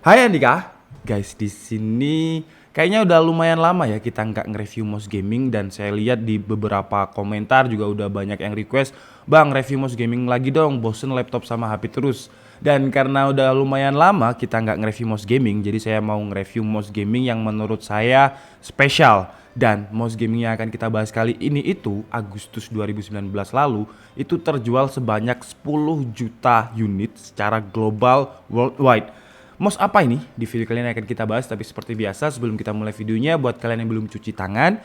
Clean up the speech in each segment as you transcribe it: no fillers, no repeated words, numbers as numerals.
Hai Andika, guys di sini kayaknya udah lumayan lama ya kita nggak nge-review mouse gaming dan saya lihat di beberapa komentar juga udah banyak yang request, Bang review mouse gaming lagi dong, bosen laptop sama HP terus. Dan karena udah lumayan lama kita nggak nge-review mouse gaming, jadi saya mau nge-review mouse gaming yang menurut saya spesial. Dan mouse gaming yang akan kita bahas kali ini itu Agustus 2019 lalu itu terjual sebanyak 10 juta unit secara global worldwide. Mouse apa ini? Di video kali ini akan kita bahas, tapi seperti biasa sebelum kita mulai videonya, buat kalian yang belum cuci tangan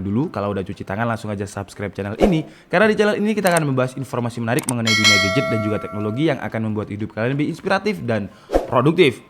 dulu. Kalau udah cuci tangan langsung aja subscribe channel ini, karena di channel ini kita akan membahas informasi menarik mengenai dunia gadget dan juga teknologi yang akan membuat hidup kalian lebih inspiratif dan produktif.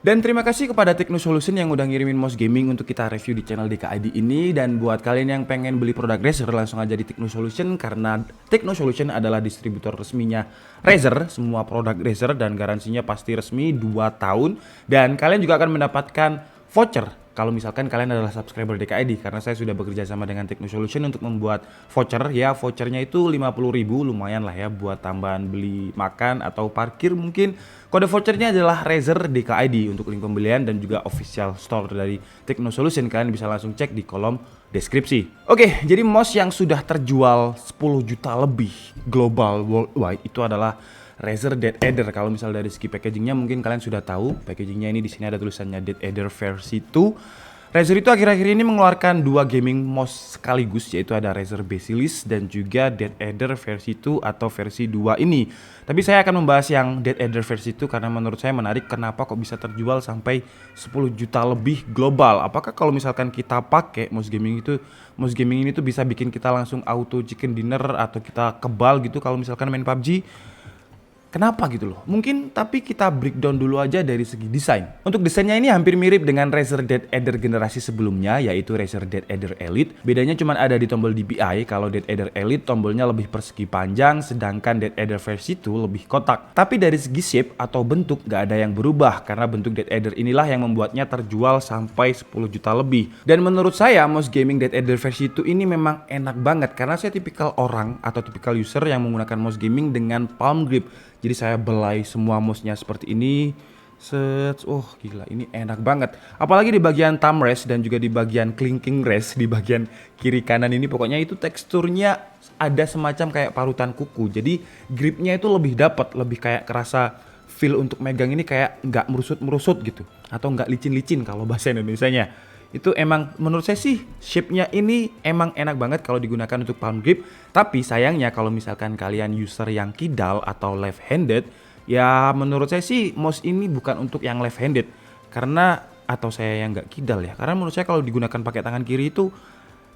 Dan terima kasih kepada Tekno Solution yang udah ngirimin mouse gaming untuk kita review di channel DKID ini. Dan buat kalian yang pengen beli produk Razer, langsung aja di Tekno Solution, karena Tekno Solution adalah distributor resminya Razer. Semua produk Razer dan garansinya pasti resmi 2 tahun. Dan kalian juga akan mendapatkan voucher kalau misalkan kalian adalah subscriber DKID, karena saya sudah bekerja sama dengan Tekno Solution untuk membuat voucher. Ya vouchernya itu 50.000, lumayan lah ya buat tambahan beli makan atau parkir mungkin. Kode vouchernya adalah Razer DKID untuk link pembelian dan juga official store dari Tekno Solution. Kalian bisa langsung cek di kolom deskripsi. Oke, jadi mouse yang sudah terjual 10 juta lebih global worldwide itu adalah Razer Dead Adder. Kalau misal dari segi packagingnya mungkin kalian sudah tahu. Packagingnya ini di sini ada tulisannya Dead Adder versi 2. Razer itu akhir-akhir ini mengeluarkan 2 gaming mouse sekaligus, yaitu ada Razer Basilisk dan juga Dead Adder versi 2 atau versi 2 ini. Tapi saya akan membahas yang Dead Adder versi 2 karena menurut saya menarik. Kenapa kok bisa terjual sampai 10 juta lebih global? Apakah kalau misalkan kita pakai mouse gaming ini tuh bisa bikin kita langsung auto chicken dinner atau kita kebal gitu kalau misalkan main PUBG? Kenapa gitu loh? Mungkin tapi kita breakdown dulu aja dari segi desain. Untuk desainnya ini hampir mirip dengan Razer Dead Adder generasi sebelumnya, yaitu Razer Dead Adder Elite. Bedanya cuma ada di tombol DPI. Kalau Dead Adder Elite tombolnya lebih persegi panjang, sedangkan Dead Adder versi 2 lebih kotak. Tapi dari segi shape atau bentuk gak ada yang berubah, karena bentuk Dead Adder inilah yang membuatnya terjual sampai 10 juta lebih. Dan menurut saya mouse gaming Dead Adder versi 2 ini memang enak banget, karena saya tipikal orang atau tipikal user yang menggunakan mouse gaming dengan palm grip. Jadi saya belai semua mouse-nya seperti ini. Oh gila, ini enak banget. Apalagi di bagian thumb rest dan juga di bagian clinking rest, di bagian kiri kanan ini pokoknya itu teksturnya ada semacam kayak parutan kuku. Jadi gripnya itu lebih dapat, lebih kayak kerasa feel untuk megang ini kayak nggak merusut-merusut gitu, atau nggak licin-licin kalau bahasa Indonesianya. Itu emang menurut saya sih shape-nya ini emang enak banget kalau digunakan untuk palm grip. Tapi sayangnya kalau misalkan kalian user yang kidal atau left handed, ya menurut saya sih mouse ini bukan untuk yang left handed. Karena atau saya yang nggak kidal ya, karena menurut saya kalau digunakan pakai tangan kiri itu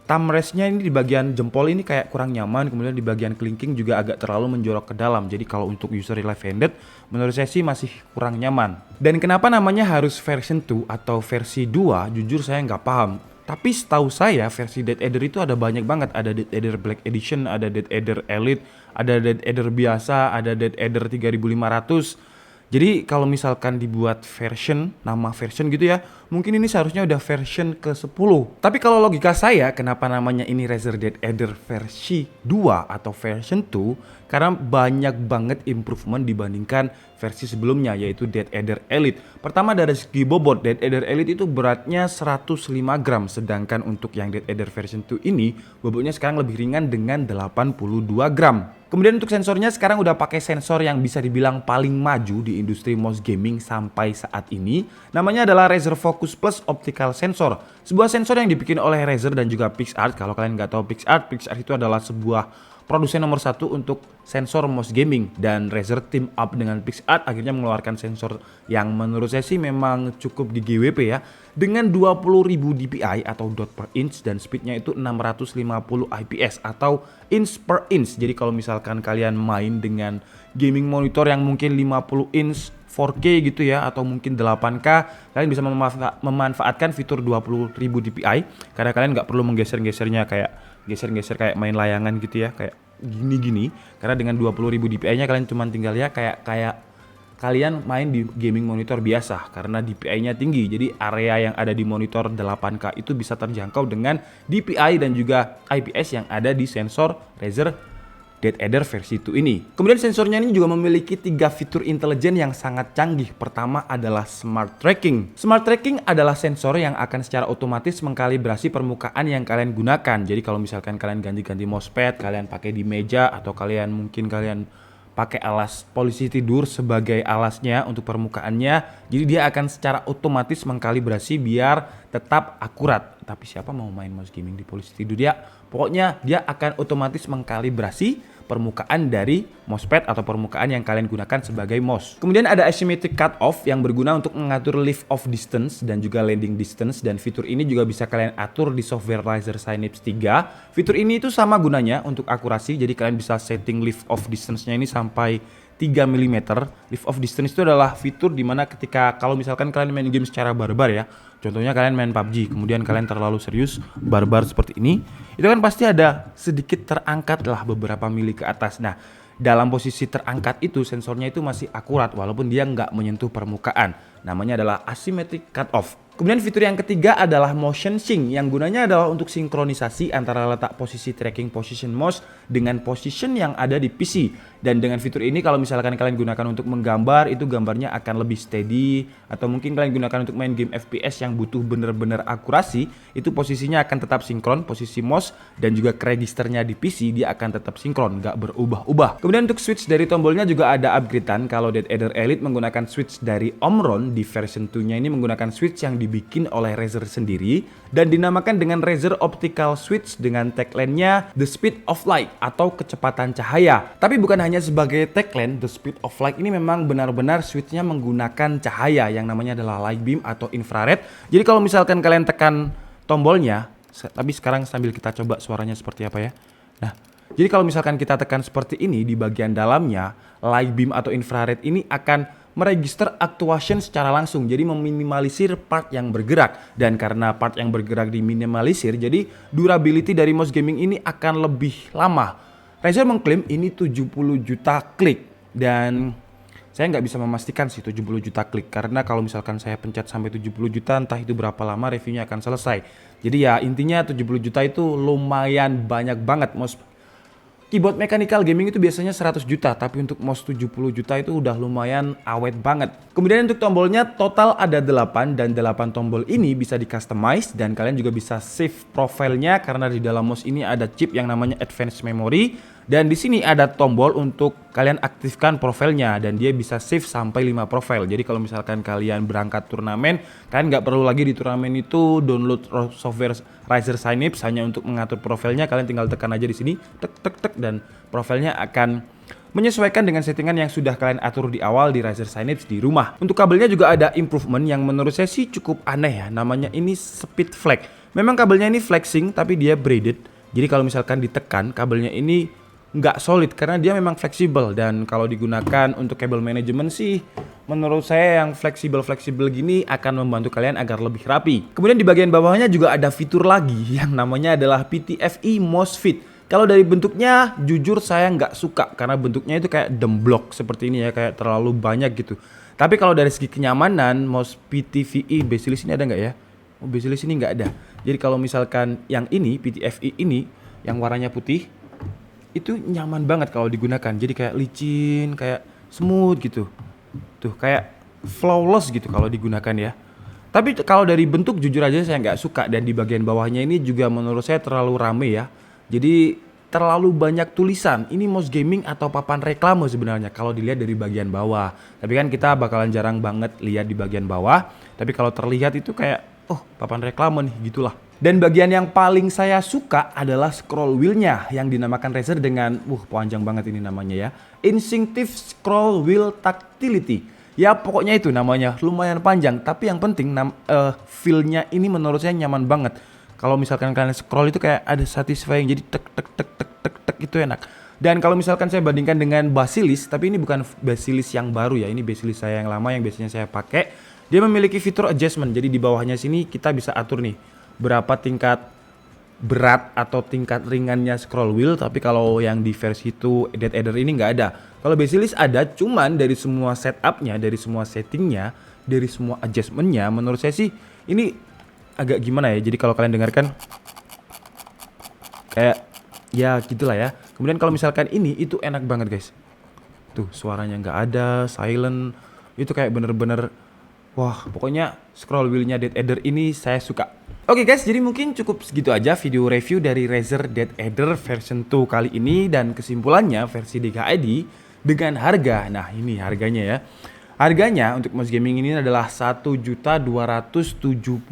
thumb rest-nya ini di bagian jempol ini kayak kurang nyaman, kemudian di bagian kelingking juga agak terlalu menjorok ke dalam. Jadi kalau untuk user left handed menurut saya sih masih kurang nyaman. Dan kenapa namanya harus version 2 atau versi 2, jujur saya nggak paham. Tapi setahu saya versi Dead Adder itu ada banyak banget. Ada Dead Adder Black Edition, ada Dead Adder Elite, ada Dead Adder biasa, ada Dead Adder 3500. Jadi kalau misalkan dibuat version, nama version gitu ya, mungkin ini seharusnya udah version ke-10. Tapi kalau logika saya, kenapa namanya ini Razer Dead Adder versi 2 atau version 2? Karena banyak banget improvement dibandingkan versi sebelumnya, yaitu Dead Adder Elite. Pertama dari segi bobot, Dead Adder Elite itu beratnya 105 gram. Sedangkan untuk yang Dead Adder version 2 ini, bobotnya sekarang lebih ringan dengan 82 gram. Kemudian untuk sensornya sekarang udah pakai sensor yang bisa dibilang paling maju di industri mouse gaming sampai saat ini. Namanya adalah Razer Focus Plus Optical Sensor. Sebuah sensor yang dibikin oleh Razer dan juga PixArt. Kalau kalian nggak tahu PixArt itu adalah sebuah produsen nomor 1 untuk sensor mouse gaming. Dan Razer team up dengan PixArt akhirnya mengeluarkan sensor yang menurut saya sih memang cukup di GWP ya. Dengan 20.000 dpi atau dot per inch dan speednya itu 650 IPS atau inch per inch. Jadi kalau misalkan kalian main dengan gaming monitor yang mungkin 50 inch 4K gitu ya, atau mungkin 8K, kalian bisa memanfaatkan fitur 20.000 dpi karena kalian nggak perlu menggeser-gesernya kayak geser-geser kayak main layangan gitu ya, kayak gini-gini. Karena dengan 20.000 dpi-nya kalian cuma tinggal ya kayak kalian main di gaming monitor biasa, karena DPI-nya tinggi. Jadi area yang ada di monitor 8K itu bisa terjangkau dengan DPI dan juga IPS yang ada di sensor Razer Dead Adder versi 2 ini. Kemudian sensornya ini juga memiliki 3 fitur intelijen yang sangat canggih. Pertama adalah Smart Tracking. Smart Tracking adalah sensor yang akan secara otomatis mengkalibrasi permukaan yang kalian gunakan. Jadi kalau misalkan kalian ganti-ganti mousepad, kalian pakai di meja, atau kalian pakai alas polisi tidur sebagai alasnya untuk permukaannya. Jadi dia akan secara otomatis mengkalibrasi biar tetap akurat. Tapi siapa mau main mouse gaming di polisi tidur ya? Pokoknya dia akan otomatis mengkalibrasi permukaan dari mousepad atau permukaan yang kalian gunakan sebagai mouse. Kemudian ada asymmetric cutoff yang berguna untuk mengatur lift off distance dan juga landing distance, dan fitur ini juga bisa kalian atur di software Razer Synapse 3. Fitur ini itu sama gunanya untuk akurasi, jadi kalian bisa setting lift off distance-nya ini sampai 3 mm. Lift off distance itu adalah fitur dimana ketika kalau misalkan kalian main game secara barbar ya, contohnya kalian main PUBG, kemudian kalian terlalu serius, barbar seperti ini, itu kan pasti ada sedikit terangkat lah beberapa mili ke atas. Nah, dalam posisi terangkat itu sensornya itu masih akurat walaupun dia nggak menyentuh permukaan. Namanya adalah asymmetric cutoff. Kemudian fitur yang ketiga adalah motion sync yang gunanya adalah untuk sinkronisasi antara letak posisi tracking position mouse dengan position yang ada di PC. Dan dengan fitur ini kalau misalkan kalian gunakan untuk menggambar, itu gambarnya akan lebih steady, atau mungkin kalian gunakan untuk main game FPS yang butuh bener-bener akurasi, itu posisinya akan tetap sinkron, posisi mouse dan juga registernya di PC dia akan tetap sinkron, nggak berubah-ubah. Kemudian untuk switch dari tombolnya juga ada upgradean. Kalau Dead Adder Elite menggunakan switch dari Omron, di version 2-nya ini menggunakan switch yang dibikin oleh Razer sendiri dan dinamakan dengan Razer Optical Switch dengan tagline-nya The Speed of Light atau kecepatan cahaya. Tapi bukan hanya sebagai tagline, The Speed of Light ini memang benar-benar switch-nya menggunakan cahaya yang namanya adalah light beam atau infrared. Jadi kalau misalkan kalian tekan tombolnya, tapi sekarang sambil kita coba suaranya seperti apa ya. Nah, jadi kalau misalkan kita tekan seperti ini di bagian dalamnya, light beam atau infrared ini akan meregister actuation secara langsung, jadi meminimalisir part yang bergerak. Dan karena part yang bergerak diminimalisir, jadi durability dari mouse gaming ini akan lebih lama. Razer mengklaim ini 70 juta klik, dan saya nggak bisa memastikan sih 70 juta klik, karena kalau misalkan saya pencet sampai 70 juta entah itu berapa lama reviewnya akan selesai. Jadi ya intinya 70 juta itu lumayan banyak banget. Mouse keyboard mechanical gaming itu biasanya 100 juta, tapi untuk mouse 70 juta itu udah lumayan awet banget. Kemudian untuk tombolnya total ada 8, dan 8 tombol ini bisa di customize, dan kalian juga bisa save profilnya karena di dalam mouse ini ada chip yang namanya advanced memory. Dan di sini ada tombol untuk kalian aktifkan profilnya, dan dia bisa save sampai 5 profil. Jadi kalau misalkan kalian berangkat turnamen, kalian nggak perlu lagi di turnamen itu download software Razer Synapse hanya untuk mengatur profilnya. Kalian tinggal tekan aja di sini, tek tek tek, dan profilnya akan menyesuaikan dengan settingan yang sudah kalian atur di awal di Razer Synapse di rumah. Untuk kabelnya juga ada improvement yang menurut saya sih cukup aneh ya. Namanya ini speed flex. Memang kabelnya ini flexing tapi dia braided. Jadi kalau misalkan ditekan, kabelnya ini nggak solid karena dia memang fleksibel, dan kalau digunakan untuk kabel manajemen sih menurut saya yang fleksibel gini akan membantu kalian agar lebih rapi. Kemudian di bagian bawahnya juga ada fitur lagi yang namanya adalah PTFE Mouse Fit. Kalau dari bentuknya jujur saya nggak suka karena bentuknya itu kayak demblok seperti ini ya, kayak terlalu banyak gitu. Tapi kalau dari segi kenyamanan, mouse PTFE Basilisk ini ada nggak ya? Oh, Basilisk ini nggak ada. Jadi kalau misalkan yang ini PTFE ini yang warnanya putih itu nyaman banget kalau digunakan. Jadi kayak licin, kayak smooth gitu. Tuh kayak flawless gitu kalau digunakan ya. Tapi kalau dari bentuk jujur aja saya nggak suka, dan di bagian bawahnya ini juga menurut saya terlalu rame ya. Jadi terlalu banyak tulisan. Ini mouse gaming atau papan reklame sebenarnya kalau dilihat dari bagian bawah. Tapi kan kita bakalan jarang banget lihat di bagian bawah. Tapi kalau terlihat itu kayak papan reklame nih gitulah. Dan bagian yang paling saya suka adalah scroll wheel-nya yang dinamakan Razer dengan panjang banget ini namanya ya, Instinctive Scroll Wheel Tactility. Ya pokoknya itu namanya, lumayan panjang, tapi yang penting feel-nya ini menurut saya nyaman banget. Kalau misalkan kalian scroll itu kayak ada satisfying, jadi tek tek tek tek tek tek itu enak. Dan kalau misalkan saya bandingkan dengan Basilisk, tapi ini bukan Basilisk yang baru ya, ini Basilisk saya yang lama yang biasanya saya pakai. Dia memiliki fitur adjustment, jadi di bawahnya sini kita bisa atur nih berapa tingkat berat atau tingkat ringannya scroll wheel. Tapi kalau yang di versi itu Dead Adder ini nggak ada. Kalau Basilisk ada, cuman dari semua setupnya, dari semua settingnya, dari semua adjustmentnya, menurut saya sih ini agak gimana ya. Jadi kalau kalian dengarkan kayak ya gitulah ya. Kemudian kalau misalkan ini itu enak banget guys. Tuh suaranya nggak ada, silent. Itu kayak bener-bener wah, pokoknya scroll wheelnya Dead Adder ini saya suka. Oke guys, jadi mungkin cukup segitu aja video review dari Razer Dead Adder version 2 kali ini. Dan kesimpulannya versi DKID dengan harga, nah ini harganya ya. Harganya untuk mouse gaming ini adalah 1.275.000.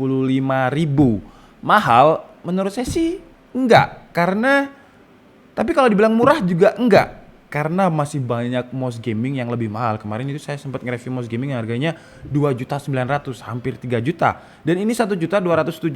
Mahal? Menurut saya sih enggak, karena tapi kalau dibilang murah juga enggak. Karena masih banyak mouse gaming yang lebih mahal. Kemarin itu saya sempat nge-review mouse gaming yang harganya 2.900.000, hampir 3 juta. Dan ini 1.275.000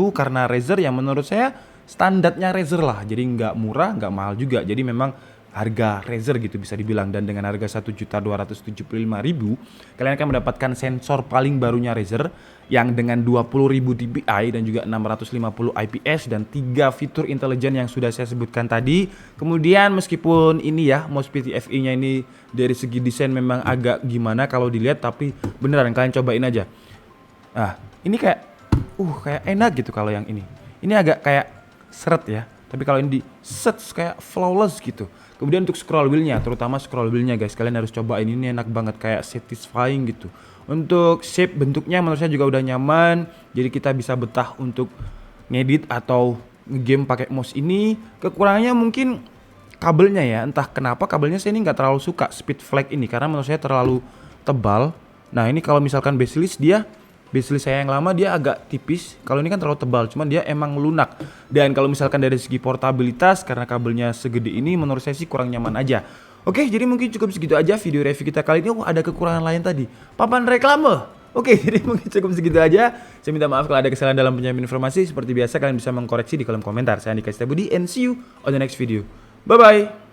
karena Razer yang menurut saya standarnya Razer lah. Jadi nggak murah, nggak mahal juga. Jadi memang harga Razer gitu bisa dibilang. Dan dengan harga 1.275.000 kalian akan mendapatkan sensor paling barunya Razer yang dengan 20.000 dpi dan juga 650 IPS dan 3 fitur intelijen yang sudah saya sebutkan tadi. Kemudian meskipun ini ya mouse PTFE nya ini dari segi desain memang agak gimana kalau dilihat, tapi beneran kalian cobain aja. Nah ini kayak enak gitu. Kalau yang ini agak kayak seret ya, tapi kalau ini di set kayak flawless gitu. Kemudian untuk scroll wheelnya, terutama scroll wheelnya guys, kalian harus cobain, ini enak banget, kayak satisfying gitu. Untuk shape bentuknya menurut saya juga udah nyaman, jadi kita bisa betah untuk ngedit atau ngegame pakai mouse ini. Kekurangannya mungkin kabelnya ya, entah kenapa kabelnya saya ini nggak terlalu suka speed flag ini karena menurut saya terlalu tebal. Nah ini kalau misalkan baseless saya yang lama dia agak tipis, kalau ini kan terlalu tebal, cuman dia emang lunak. Dan kalau misalkan dari segi portabilitas, karena kabelnya segede ini menurut saya sih kurang nyaman aja. Oke, jadi mungkin cukup segitu aja video review kita kali ini. Ada kekurangan lain tadi, papan reklame. Oke, jadi mungkin cukup segitu aja. Saya minta maaf kalau ada kesalahan dalam penyampaian informasi. Seperti biasa kalian bisa mengkoreksi di kolom komentar. Saya Andika Setiabudi and see you on the next video. Bye bye.